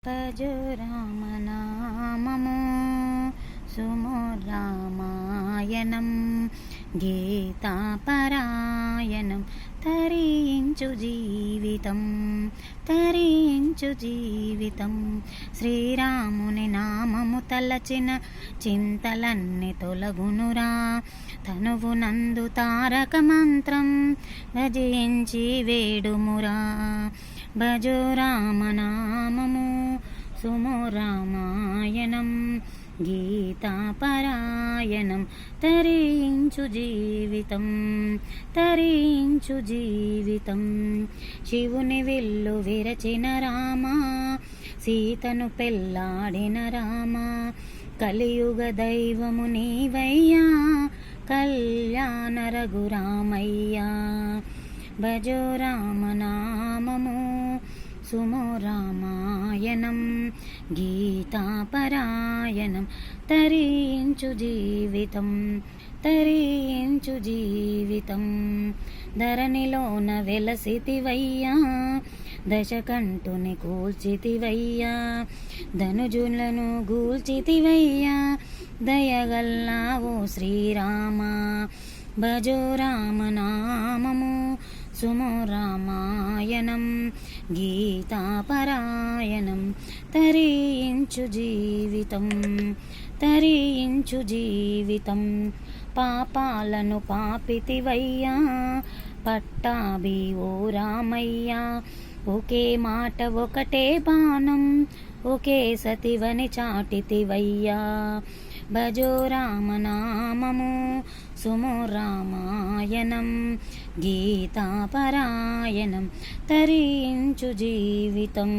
భజో రామనామము సుమో రామాయణం గీతాపరాయణం తరించు జీవితం శ్రీరాముని నామము తలచిన చింతలన్నీ తొలగునురా తనువునందు తారక మంత్రం భజించి వేడుమురా భజో రామనామము సుమో రామాయణం గీతాపరాయణం తరించు జీవితం శివుని విల్లు విరచిన రామా సీతను పెళ్లాడిన రామా కలియుగ దైవము నీవయ్యా కళ్యాణ రఘురామయ్యా భజో రామనామము సుమో రామాయణం గీతాపరాయణం తరించు జీవితం ధరణిలోన వెలసితివయ్యా దశకంఠుని కూల్చితివయ్యా ధనుజులను గూల్చితివయ్యా దయగల్లా ఓ శ్రీరామా భజో రామనామము సుమో రామాయణం గీతాపరాయణం తరించు జీవితం పాపాలను పాపితివయ్యా పట్టాభి ఓ రామయ్యా ఒకే మాట ఒకటే బాణం ఒకే సతివని చాటితివయ్యా భజో రామనామము సుమో రామాయణం గీతాపరాయణం తరించు జీవితం